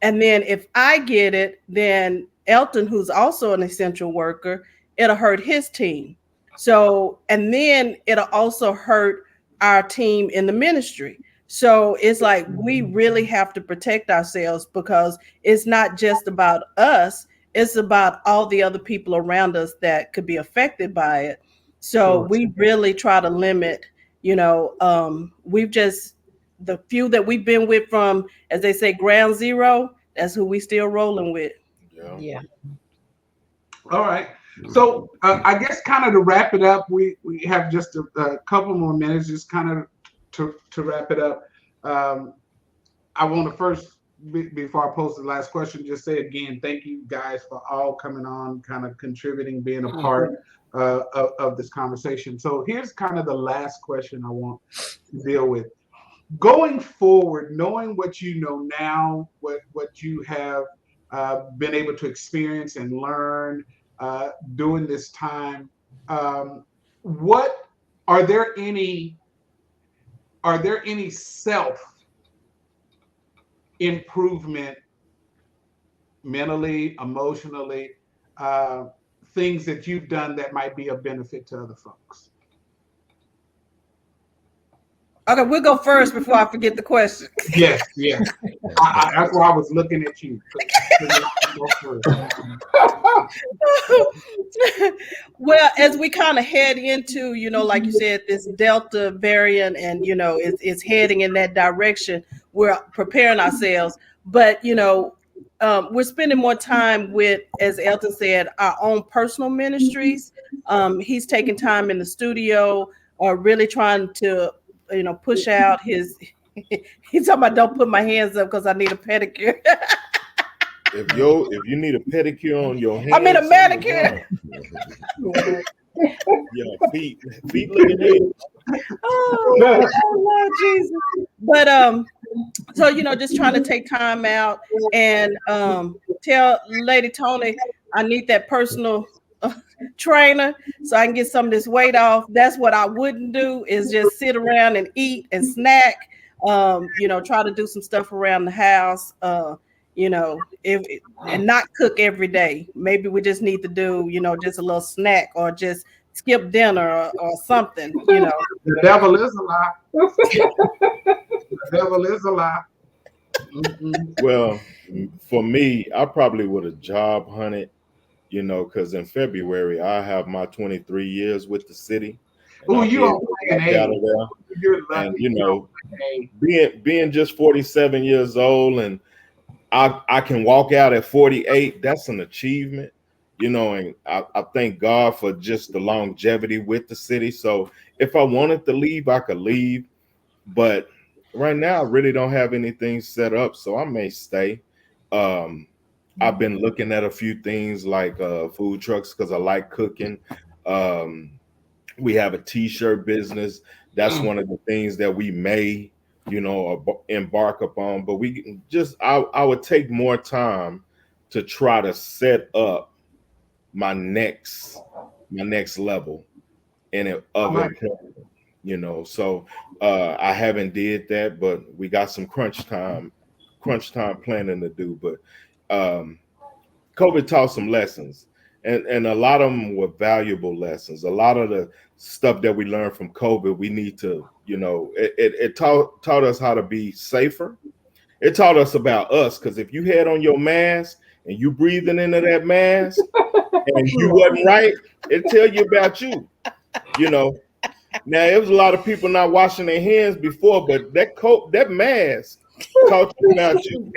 And then if I get it, then Elton, who's also an essential worker, it'll hurt his team. So, and then it'll also hurt our team in the ministry. So it's like we really have to protect ourselves because it's not just about us, it's about all the other people around us that could be affected by it. So Sure. we really try to limit, we've just, the few that we've been with from, as they say, ground zero, that's who we still rolling with. Yeah. Yeah. All right. So I guess kind of to wrap it up, we have just a couple more minutes, just kind of to wrap it up. I want to first, before I post the last question, just say again, thank you guys for all coming on, kind of contributing, being a part of this conversation. So here's kind of the last question I want to deal with. Going forward, knowing what you know now, what you have been able to experience and learn during this time, what are there any self improvement, mentally, emotionally, things that you've done that might be of benefit to other folks? Okay, we'll go first before I forget the question. Yes, yes. That's why I was looking at you. Go first. Well, as we kind of head into, like you said, this Delta variant, and it's heading in that direction, we're preparing ourselves. But we're spending more time with, as Elton said, our own personal ministries. He's taking time in the studio, or really trying to, push out his. He's talking about don't put my hands up because I need a pedicure. If you need a pedicure on your hands, I mean a manicure. Yeah, feet looking in. Oh, Lord Jesus. But so just trying to take time out and tell Lady Tony I need that personal trainer so I can get some of this weight off. That's what I wouldn't do, is just sit around and eat and snack. Try to do some stuff around the house. If and not cook every day. Maybe we just need to do, just a little snack, or just skip dinner, or something. The devil is a lie. The devil is a lie. Mm-mm. Well, for me, I probably would have job hunted, because in February I have my 23 years with the city. And Oh, I you did on plan walk out A. of there. You're lucky. And You're on plan being just 47 years old, and I can walk out at 48, that's an achievement. And I thank God for just the longevity with the city. So if I wanted to leave, I could leave. But right now, I really don't have anything set up, so I may stay. Um, I've been looking at a few things like food trucks because I like cooking. Um, we have a t-shirt business. That's one of the things that we may, embark upon. But I would take more time to try to set up my next level of Right. employment. So I haven't did that, but we got some crunch time planning to do. But um, COVID taught some lessons, and a lot of them were valuable lessons. A lot of the stuff that we learned from COVID, we need to, it taught us how to be safer. It taught us about us, because if you had on your mask and you breathing into that mask and you wasn't right, it tell you about you. You know. Now it was a lot of people not washing their hands before, but that mask taught you about you.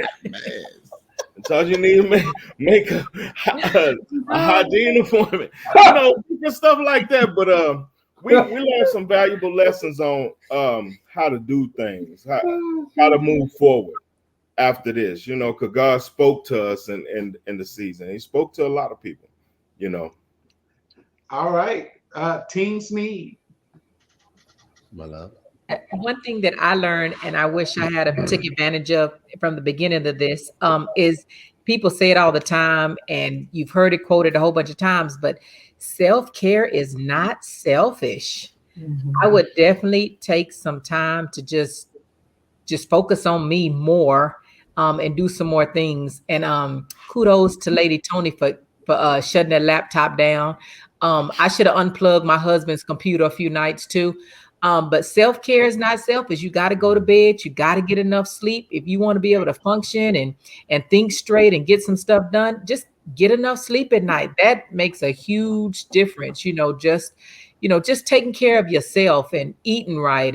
So you need to make a hygiene appointment, different stuff like that. But we learned some valuable lessons on how to do things, how to move forward after this. Because God spoke to us in the season. He spoke to a lot of people. All right. Team Sneed. My love. One thing that I learned, and I wish I had took advantage of from the beginning of this, is people say it all the time, and you've heard it quoted a whole bunch of times, but self-care is not selfish. I would definitely take some time to just focus on me more, and do some more things. And kudos to Lady Tony for shutting that laptop down. I should have unplugged my husband's computer a few nights too. But self-care is not selfish. You got to go to bed. You got to get enough sleep if you want to be able to function and think straight and get some stuff done. Just get enough sleep at night. That makes a huge difference. Just taking care of yourself and eating right.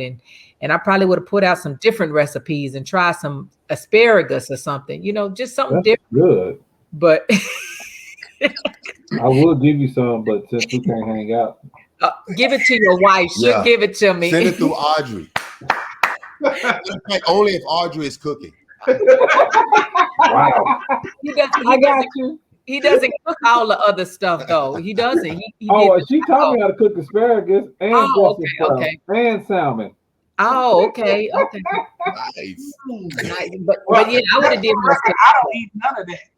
And I probably would have put out some different recipes and try some asparagus or something. Just something That's different. good. But I will give you some, but since we can't hang out, give it to your wife. She'll Yeah. give it to me. Send it through Audrey. Only if Audrey is cooking. wow. I got you. He doesn't cook all the other stuff though. He doesn't. He Oh, did she taught me how to cook asparagus and Brussels sprouts and salmon. Oh, okay. Nice. Nice. But yeah, I would have did more stuff. I don't eat none of that.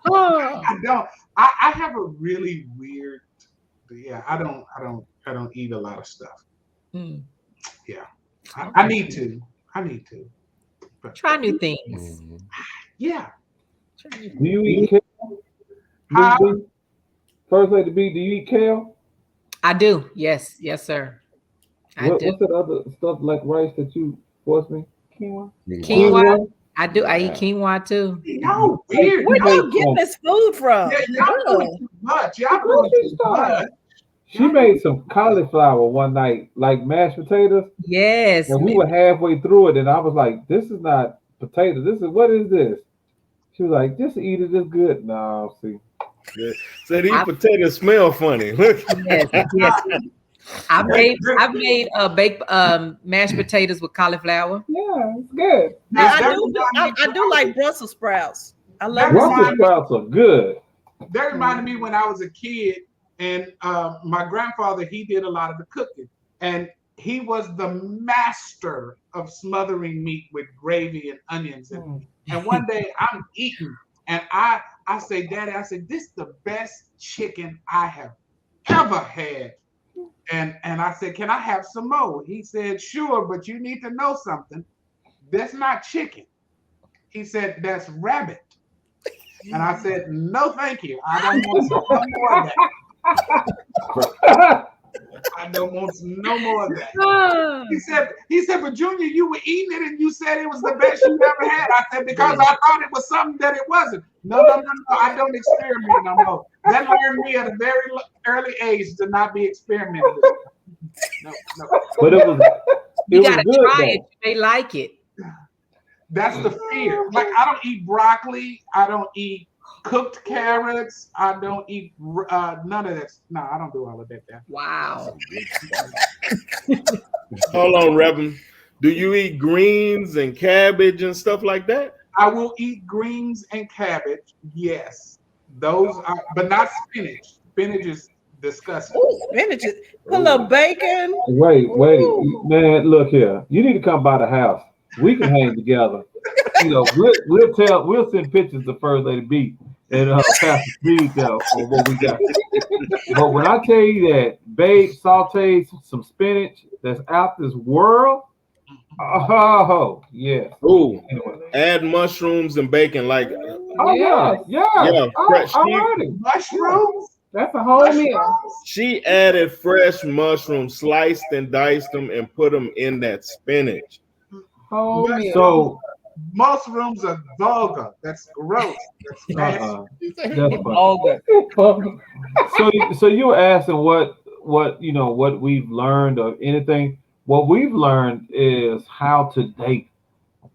Oh. I don't. I have a really weird. Yeah, I don't eat a lot of stuff. Mm. Yeah, I need to. But, Try new things. yeah. Do you eat kale? Huh? First Lady B, do you eat kale? I do. Yes, sir. I do. What's that other stuff like rice that you forced me? Quinoa. Quinoa. I do. I eat quinoa too. Y'all weird. Where Y'all, you getting this food from? y'all doing too much. Y'all doing too much. She made some cauliflower one night, like mashed potatoes, Yes. and we were halfway through it, and I was like, "This is not potato. What is this?" She was like, "Just eat it. It's good." No, see. So these potatoes smell funny. Look. Yes. I've made baked mashed potatoes with cauliflower. Yeah, it's good. Now, I do like Brussels sprouts. I love Brussels sprouts are good. That reminded me when I was a kid, and my grandfather, he did a lot of the cooking, and he was the master of smothering meat with gravy and onions. And one day I'm eating, and I say, "Daddy," I said, "This is the best chicken I have ever had." And I said, "Can I have some more?" He said, "Sure, but you need to know something. That's not chicken." He said, "That's rabbit." And I said, "No, thank you. I don't want no more of that. I don't want no more of that." He said, "But Junior, you were eating it and you said it was the best you ever had." I said, "Because I thought it was something that it wasn't." No, I don't experiment no more. That learned me at a very early age to not be experimenting with it. No. But it was gotta good try though. it. They like it. That's the fear. Like, I don't eat broccoli. I don't eat cooked carrots. I don't eat none of that. No, I don't do all of that. Wow. Hold on, Reverend. Do you eat greens and cabbage and stuff like that? I will eat greens and cabbage. Yes, those are, but not spinach. Spinach is disgusting. Ooh, spinach. Put a little bacon. Wait, Ooh. man. Look here. You need to come by the house. We can hang together. We'll send pictures to First Lady B and Pastor Steve on what we got. But when I tell you that Babe sauteed some spinach that's out this world, oh yes. Ooh, Anyway. add mushrooms and bacon like Oh yeah, yeah, fresh. alrighty. Mushrooms. That's a whole meal. She added fresh mushrooms, sliced and diced them, and put them in that spinach. Whole meal. So Mushrooms are vulgar. That's gross. That's nasty. that's fine. So you were asking what what we've learned of anything. What we've learned is how to date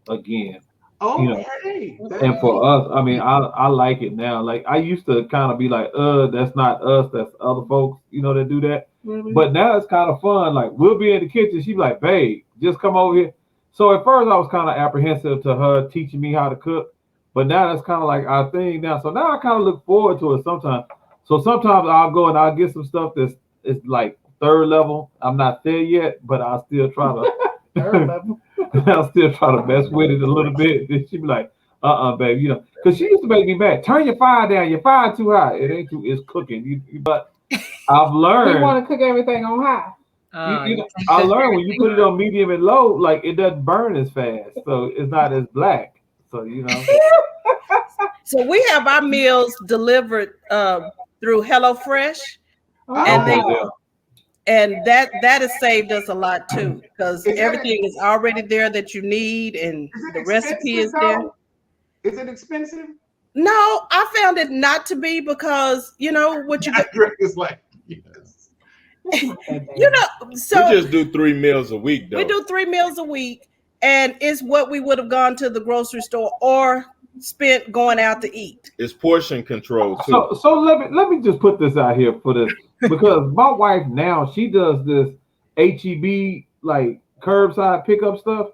again. Okay. And for us, I mean, I like it now. Like I used to kind of be like, that's not us, that's other folks, that do that. Really? But now it's kind of fun. Like we'll be in the kitchen, she'd be like, babe, just come over here. So at first I was kind of apprehensive to her teaching me how to cook, but now that's kind of like our thing now. So now I kind of look forward to it sometimes. So sometimes I'll go and I'll get some stuff that's it's like third level. I'm not there yet, but I'll still try to Third level. I'll still try to mess with it a little bit. Then she'd be like, baby, because she used to make me mad. Turn your fire down. Your fire too high. It ain't too. It's cooking. But I've learned. You want to cook everything on high. I learned when you put it on medium and low, like it doesn't burn as fast, so it's not as black. So So we have our meals delivered through HelloFresh, and that has saved us a lot too, because everything is already there that you need, and the recipe is there. Is it expensive? No, I found it not to be, because what you Is like yes. So we just do 3 meals a week, though. we do 3 meals a week, and it's what we would have gone to the grocery store or spent going out to eat. It's portion control too. So let me just put this out here for this, because my wife now, she does this HEB like curbside pickup stuff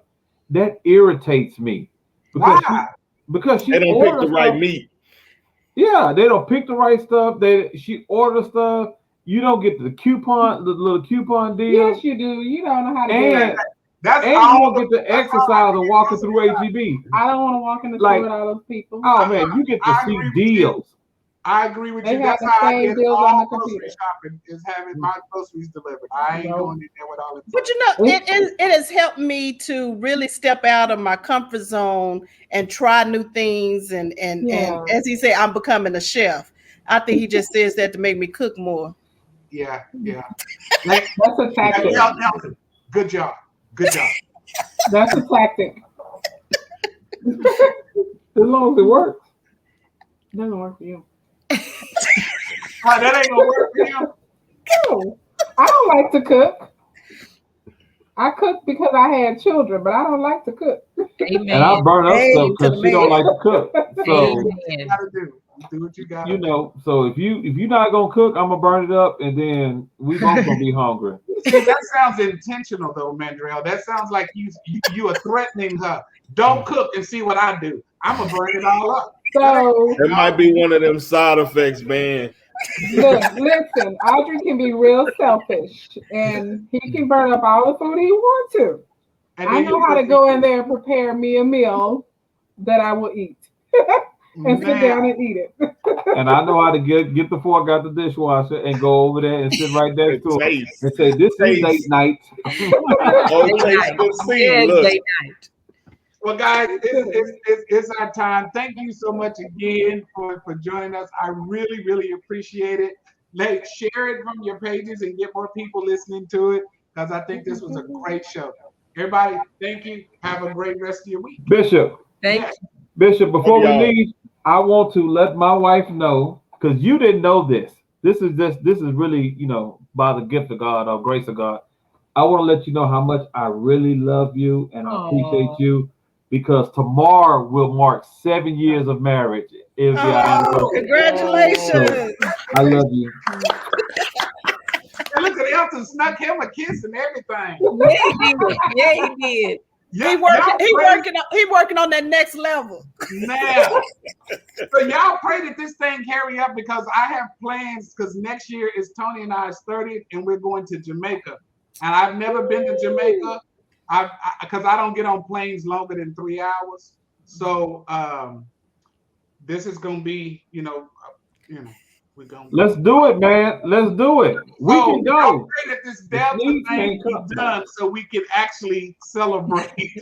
that irritates me because she they don't pick the right stuff. meat. Yeah, they don't pick the right stuff. She orders stuff. You don't get the little coupon deal. Yes, you do. You don't know how to do it. That's and you don't get the exercise of walking through HEB. I don't want to walk in the store with all those people. Oh man, you get to see deals. I agree with They you. have That's the how I same get deals on all the grocery computer. shopping, is having my groceries delivered. I ain't going in there with all the. But it has helped me to really step out of my comfort zone and try new things. And as he said, I'm becoming a chef. I think he just says that to make me cook more. Yeah. That's a tactic. Nelson, good job. That's a tactic. As long as it works. It doesn't work for you. That ain't gonna work for you. No, I don't like to cook. I cook because I had children, but I don't like to cook. Amen. And I burn up stuff because she don't like to cook. So You gotta do what you gotta do. so if you're not gonna cook, I'm gonna burn it up, and then we both gonna be hungry. See, that sounds intentional though, Mandrell. That sounds like you are threatening her. Don't cook and see what I do. I'm gonna burn it all up. So It might be one of them side effects, man. look, listen, Audrey can be real selfish, and he can burn up all the food he wants to. And I then know you how to just- go in there and prepare me a meal that I will eat and sit down and eat it. And I know how to get the fork out the dishwasher and go over there and sit right next to her Taste. and say, "This is date night." Oh, taste and see. Yeah, Look. date night. Well, guys, it's our time. Thank you so much again for joining us. I really, really appreciate it. Share it from your pages and get more people listening to it, because I think this was a great show. Everybody, thank you. Have a great rest of your week. Bishop, Thank before Oh, we y'all. leave, I want to let my wife know, because you didn't know this. This is really, by the gift of God or grace of God. I want to let you know how much I really love you and I appreciate you, because tomorrow will mark 7 years of marriage. It'll be our anniversary. Congratulations. I love you. And look at Elton snuck him a kiss and everything. Yeah, he did. Yeah, he did. He working on that next level. Now, so y'all pray that this thing carry up because I have plans because next year is Tony and I's 30th and we're going to Jamaica. And I've never been to Jamaica because I don't get on planes longer than 3 hours. So this is going to be, we're going to Let's do it, man. Let's do it. We can go. I pray that this Delta Please thing can't be come. done so we can actually celebrate.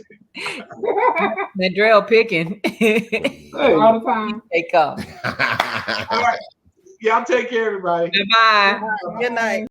Mandrell picking. Hey. All the time. They come. All right. Y'all take care, everybody. Bye. Good night.